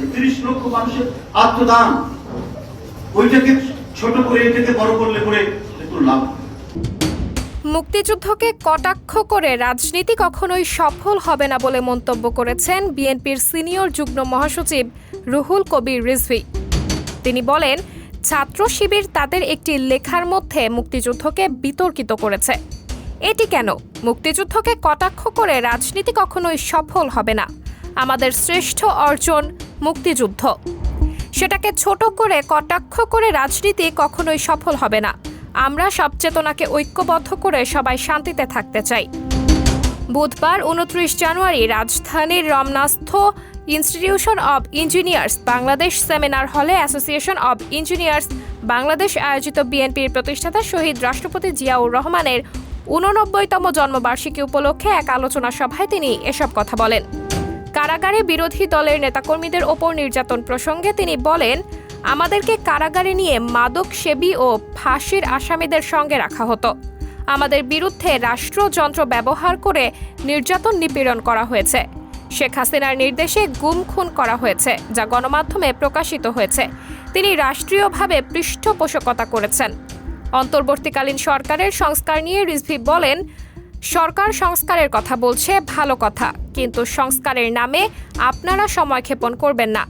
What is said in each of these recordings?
আছে, 30 লক্ষ মানুষের আত্মদান, ওইটাকে ছোট করে এটাকে বড় করলে পরে একটু লাভ। মুক্তিযুদ্ধকে কটাক্ষ করে রাজনীতি কখনোই সফল হবে না বলে মন্তব্য করেছেন বিএনপির সিনিয়র যুগ্ম মহাসচিব রুহুল কবির রিজভী। তিনি বলেন, ছাত্র শিবির তাদের একটি লেখার মধ্যে মুক্তিযুদ্ধকে বিতর্কিত করেছে। এটি কেন? মুক্তিযুদ্ধকে কটাক্ষ করে রাজনীতি কখনোই সফল হবে না। আমাদের শ্রেষ্ঠ অর্জন মুক্তিযুদ্ধ। সেটাকে ছোট করে কটাক্ষ করে রাজনীতি কখনোই সফল হবে না। আমরা সব চেতনাকে ঐক্যবদ্ধ করে সবাই শান্তিতে থাকতে চাই। বুধবার 29 জানুয়ারি রাজধানীর রমনাস্থ institution of engineers Bangladesh seminar হলে অ্যাসোসিয়েশন অব ইঞ্জিনিয়ার্স বাংলাদেশ আয়োজিত বিএনপির প্রতিষ্ঠাতা শহীদ রাষ্ট্রপতি জিয়াউর রহমানের 89তম জন্মবার্ষিকী উপলক্ষে এক আলোচনা সভায় তিনি এসব কথা বলেন। কারাগারে বিরোধী দলের নেতাকর্মীদের ওপর নির্যাতন প্রসঙ্গে তিনি বলেন, আমাদেরকে কারাগারে নিয়ে মাদক সেবী ও ফাঁসির আসামিদের সঙ্গে রাখা হতো। আমাদের বিরুদ্ধে রাষ্ট্রযন্ত্র ব্যবহার করে নির্যাতন নিপীড়ন করা হয়েছে। শেখ হাসিনার নির্দেশে গুম খুন করা হয়েছে, যা গণমাধ্যমে প্রকাশিত হয়েছে। তিনি রাষ্ট্রীয়ভাবে পৃষ্ঠপোষকতা করেছেন। অন্তর্বর্তীকালীন সরকারের সংস্কার নিয়ে রিজভী বলেন, সরকার সংস্কারের কথা বলছে, ভালো কথা, কিন্তু সংস্কারের নামে আপনারা সময় ক্ষেপণ করবেন না।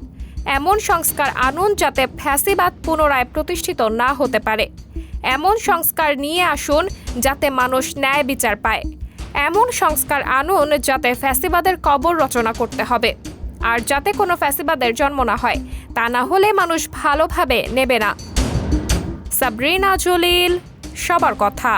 এমন সংস্কার আনুন যাতে ফ্যাসিবাদ পুনরায় প্রতিষ্ঠিত না হতে পারে। এমন সংস্কার নিয়ে আসুন যাতে মানুষ ন্যায় বিচার পায়। এমন সংস্কার আনুন যাতে ফ্যাসিবাদের কবর রচনা করতে হবে, আর যাতে কোনো ফ্যাসিবাদের জন্ম না হয়। তা না হলে মানুষ ভালোভাবে নেবে না। সাবরিনা জলিল, সবার কথা।